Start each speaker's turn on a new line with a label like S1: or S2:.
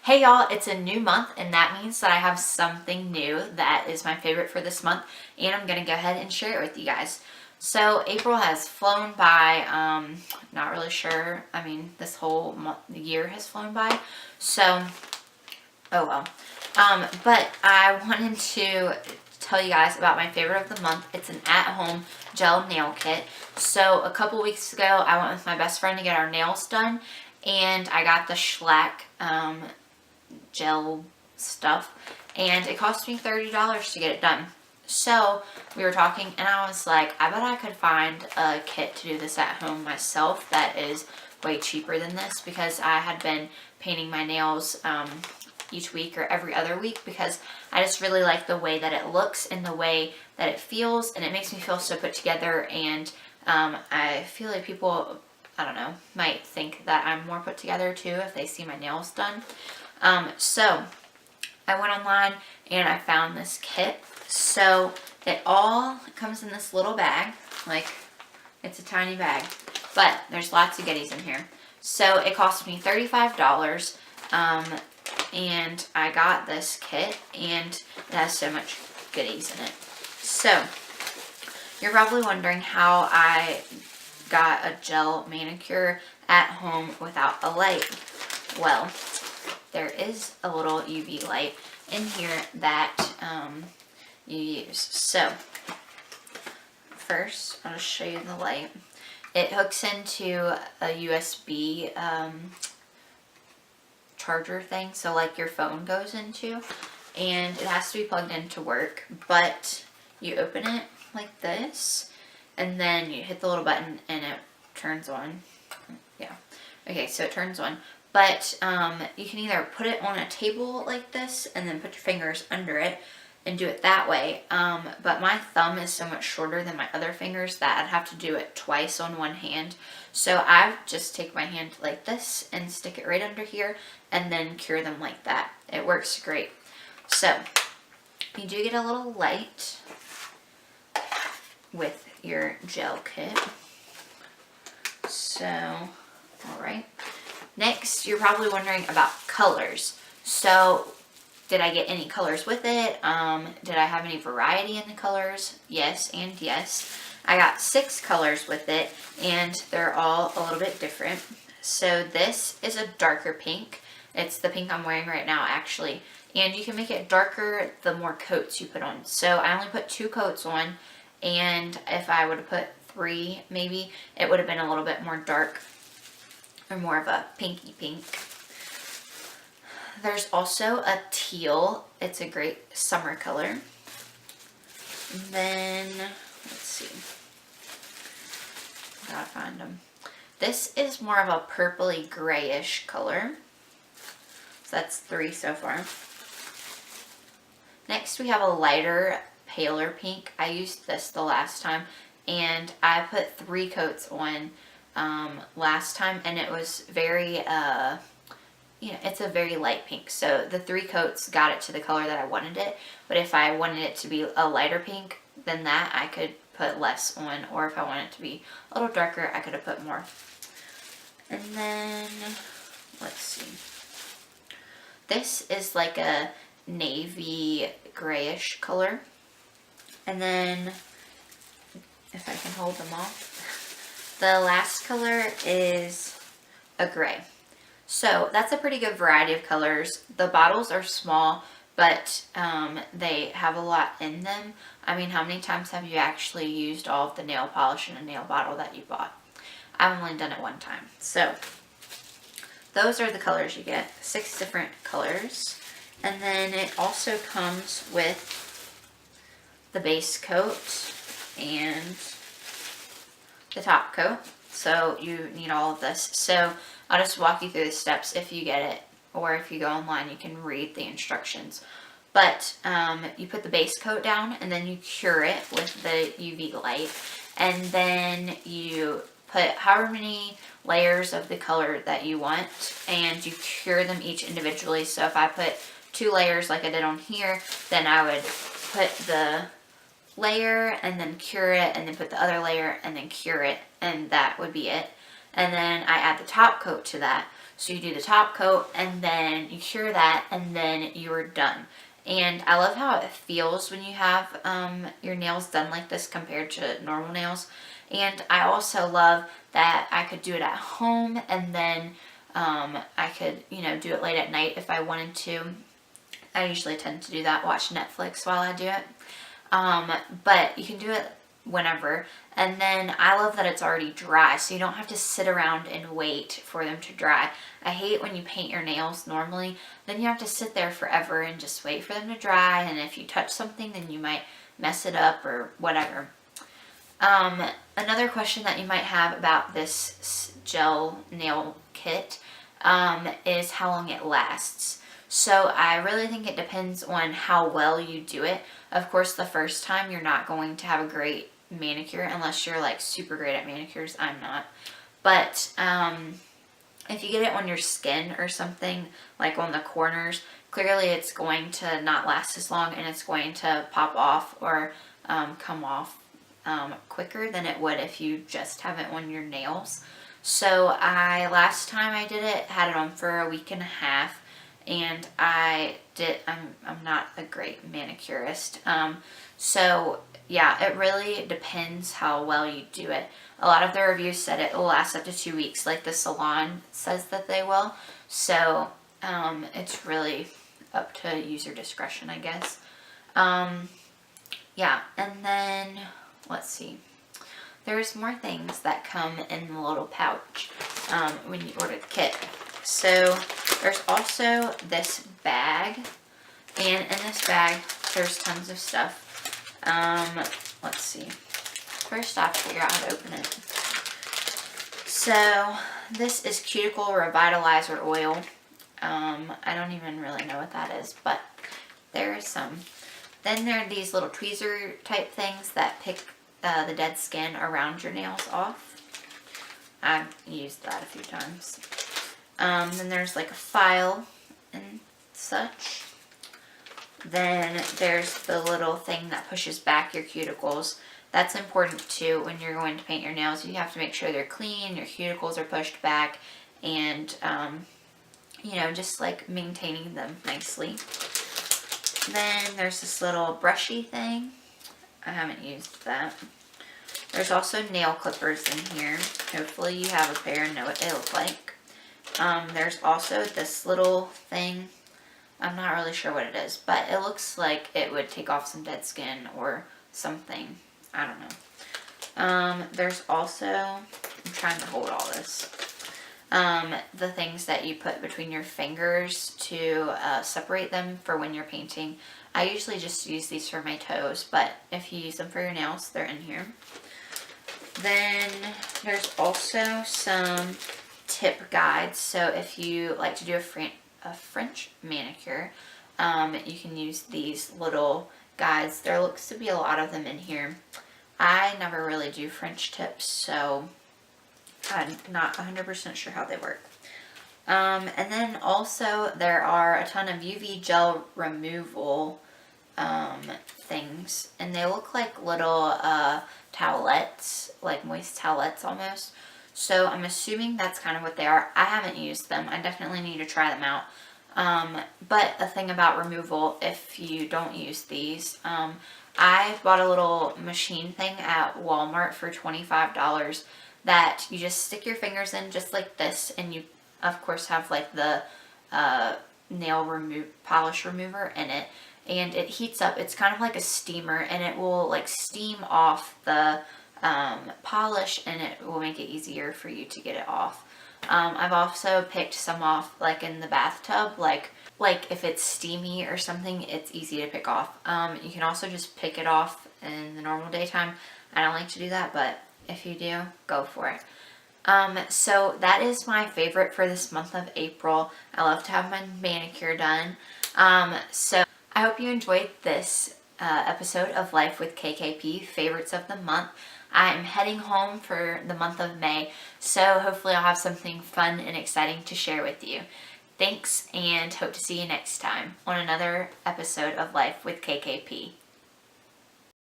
S1: Hey y'all, it's a new month and that means that I have something new that is my favorite for this month and I'm gonna go ahead and share it with you guys. So April has flown by, not really sure, this whole year has flown by, so oh well. But I wanted to tell you guys about my favorite of the month. It's an at-home gel nail kit. So a couple weeks ago I went with my best friend to get our nails done and I got the shellac gel stuff and it cost me $30 to get it done. So we were talking and I was like, I bet I could find a kit to do this at home myself that is way cheaper than this, because I had been painting my nails each week or every other week because I just really like the way that it looks and the way that it feels, and it makes me feel so put together, and I feel like people, I don't know, might think that I'm more put together too if they see my nails done. So I went online and I found this kit. So it all comes in this little bag, like it's a tiny bag, but there's lots of goodies in here. So it cost me $35, and I got this kit and it has so much goodies in it. So you're probably wondering how I got a gel manicure at home without a light. Well, there is a little UV light in here that you use. So first, I'll just show you the light. It hooks into a USB charger thing, so like your phone goes into, and it has to be plugged in to work, but you open it like this and then you hit the little button and it turns on. Yeah, okay, so it turns on. But you can either put it on a table like this and then put your fingers under it and do it that way. But my thumb is so much shorter than my other fingers that I'd have to do it twice on one hand. So I just take my hand like this and stick it right under here and then cure them like that. It works great. So you do get a little light with your gel kit. So, alright. Next, you're probably wondering about colors. So, did I get any colors with it? Did I have any variety in the colors? Yes and yes. I got 6 colors with it, and they're all a little bit different. So this is a darker pink. It's the pink I'm wearing right now, actually. And you can make it darker the more coats you put on. So I only put 2 coats on, and if I would have put 3 maybe, it would have been a little bit more dark, or more of a pinky pink. There's also a teal. It's a great summer color. And then, let's see. Gotta find them. This is more of a purpley grayish color. So that's 3 so far. Next we have a lighter, paler pink. I used this the last time and I put 3 coats on last time, and it was very it's a very light pink, so the 3 coats got it to the color that I wanted it. But if I wanted it to be a lighter pink than that, I could put less on, or if I wanted it to be a little darker, I could have put more. And then let's see, this is like a navy grayish color, and then if I can hold them all, the last color is a gray. So that's a pretty good variety of colors. The bottles are small, but they have a lot in them. I mean, how many times have you actually used all of the nail polish in a nail bottle that you bought? I've only done it one time. So those are the colors you get, 6 different colors. And then it also comes with the base coat and the top coat. So you need all of this. So I'll just walk you through the steps if you get it, or if you go online you can read the instructions. But you put the base coat down and then you cure it with the UV light, and then you put however many layers of the color that you want, and you cure them each individually. So if I put 2 layers like I did on here, then I would put the layer and then cure it, and then put the other layer and then cure it, and that would be it. And then I add the top coat to that. So you do the top coat and then you cure that and then you're done. And I love how it feels when you have your nails done like this compared to normal nails. And I also love that I could do it at home and then I could, do it late at night if I wanted to. I usually tend to do that, watch Netflix while I do it. But you can do it whenever. And then I love that it's already dry, so you don't have to sit around and wait for them to dry. I hate when you paint your nails normally, then you have to sit there forever and just wait for them to dry, and if you touch something, then you might mess it up or whatever. Another question that you might have about this gel nail kit is how long it lasts. So I really think it depends on how well you do it. Of course, the first time you're not going to have a great manicure unless you're like super great at manicures. I'm not. But if you get it on your skin or something, like on the corners, clearly it's going to not last as long and it's going to pop off or come off quicker than it would if you just have it on your nails. So last time I did it, had it on for a week and a half. And I'm not a great manicurist. So yeah, it really depends how well you do it. A lot of the reviews said it will last up to 2 weeks, like the salon says that they will. So it's really up to user discretion, I guess. Yeah, and then let's see. There's more things that come in the little pouch when you order the kit. So there's also this bag, and in this bag there's tons of stuff. Let's see. First I have to figure out how to open it. So this is cuticle revitalizer oil. I don't even really know what that is, but there is some. Then there are these little tweezer type things that pick the dead skin around your nails off. I've used that a few times. Then there's like a file and such. Then there's the little thing that pushes back your cuticles. That's important too when you're going to paint your nails. You have to make sure they're clean, your cuticles are pushed back, and just like maintaining them nicely. Then there's this little brushy thing. I haven't used that. There's also nail clippers in here. Hopefully you have a pair and know what they look like. There's also this little thing. I'm not really sure what it is, but it looks like it would take off some dead skin or something. I don't know. There's also, I'm trying to hold all this, the things that you put between your fingers to separate them for when you're painting. I usually just use these for my toes, but if you use them for your nails, they're in here. Then there's also some tip guides. So if you like to do a French manicure, you can use these little guides. There looks to be a lot of them in here. I never really do French tips, so I'm not 100% sure how they work. And then also there are a ton of UV gel removal things, and they look like little towelettes, like moist towelettes almost. So I'm assuming that's kind of what they are. I haven't used them. I definitely need to try them out. But a thing about removal, if you don't use these, I bought a little machine thing at Walmart for $25 that you just stick your fingers in just like this, and you of course have like the nail polish remover in it, and it heats up. It's kind of like a steamer, and it will like steam off the polish, and it will make it easier for you to get it off. I've also picked some off like in the bathtub, like if it's steamy or something, it's easy to pick off. You can also just pick it off in the normal daytime. I don't like to do that, but if you do, go for it. So that is my favorite for this month of April. I love to have my manicure done. So I hope you enjoyed this episode of Life with KKP, favorites of the month. I am heading home for the month of May, so hopefully I'll have something fun and exciting to share with you. Thanks, and hope to see you next time on another episode of Life with KKP.